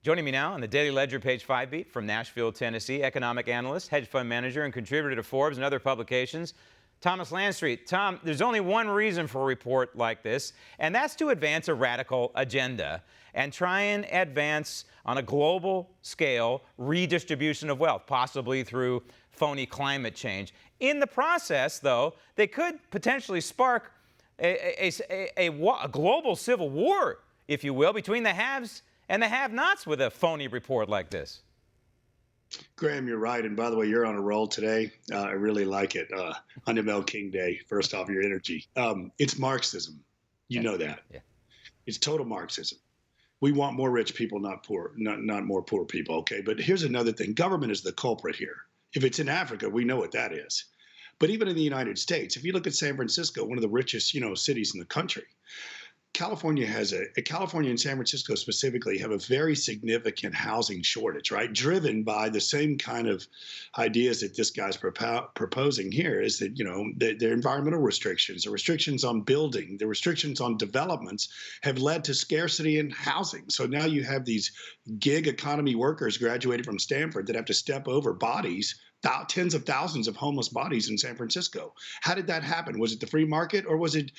Joining me now on the Daily Ledger Page 5 beat from Nashville, Tennessee, economic analyst, hedge fund manager, and contributor to Forbes and other publications, Thomas Landstreet. Tom, there's only one reason for a report like this, and that's to advance a radical agenda and try and advance on a global scale redistribution of wealth, possibly through phony climate change. In the process, though, they could potentially spark a global civil war, if you will, between the haves and the have-nots with a phony report like this. Graham, you're right. And by the way, you're on a roll today. I really like it. On ML King Day, first off, your energy. It's Marxism. You know that. Yeah. It's total Marxism. We want more rich people, not poor, not more poor people. Okay. But here's another thing. Government is the culprit here. If it's in Africa, we know what that is. But even in the United States, if you look at San Francisco, one of the richest, cities in the country, California and San Francisco specifically have a very significant housing shortage, right? Driven by the same kind of ideas that this guy's proposing here is that, their environmental restrictions, the restrictions on building, the restrictions on developments have led to scarcity in housing. So now you have these gig economy workers graduated from Stanford that have to step over bodies, tens of thousands of homeless bodies in San Francisco. How did that happen? Was it the free market, or was it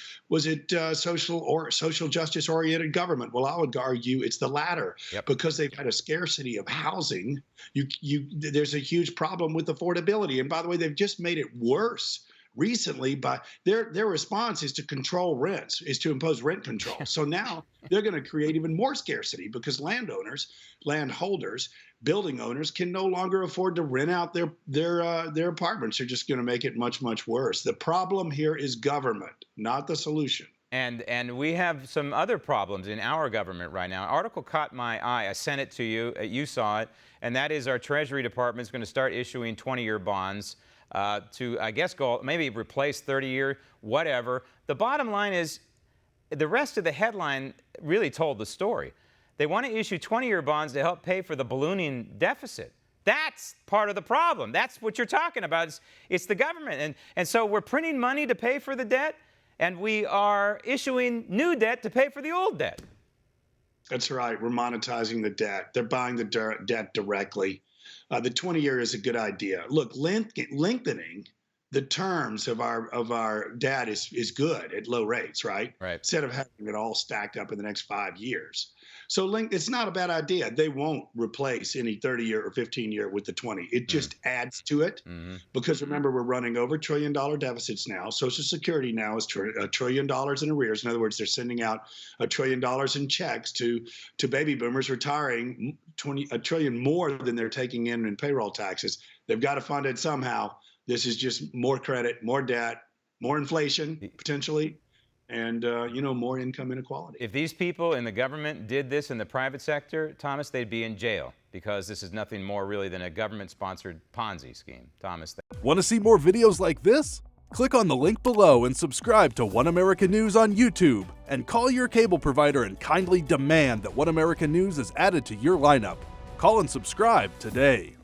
social justice oriented government? Well, I would argue it's the latter. Yep. Because they've had a scarcity of housing. There's a huge problem with affordability. And by the way, they've just made it worse recently. By their response is to control rents, is to impose rent control. So now they're going to create even more scarcity because landholders, building owners can no longer afford to rent out their apartments. They're just going to make it much, much worse. The problem here is government, not the solution. And we have some other problems in our government right now. An article caught my eye. I sent it to you. You saw it. And that is our Treasury Department is going to start issuing 20-year bonds to, I guess, maybe replace 30-year, whatever. The bottom line is the rest of the headline really told the story. They want to issue 20-year bonds to help pay for the ballooning deficit. That's part of the problem. That's what you're talking about. It's the government. And so we're printing money to pay for the debt, and we are issuing new debt to pay for the old debt. That's right. We're monetizing the debt. They're buying the debt directly. The 20-year is a good idea. Look, lengthening the terms of our debt is good at low rates, right? Right. Instead of having it all stacked up in the next 5 years. So it's not a bad idea. They won't replace any 30-year or 15-year with the 20. It just adds to it. Mm-hmm. Because remember, we're running over $1 trillion deficits now. Social Security now is $1 trillion in arrears. In other words, they're sending out $1 trillion in checks to baby boomers retiring, $1 trillion more than they're taking in payroll taxes. They've got to fund it somehow. This is just more credit, more debt, more inflation, potentially, and, more income inequality. If these people in the government did this in the private sector, Thomas, they'd be in jail because this is nothing more really than a government-sponsored Ponzi scheme. Thomas. Want to see more videos like this? Click on the link below and subscribe to One American News on YouTube. And call your cable provider and kindly demand that One American News is added to your lineup. Call and subscribe today.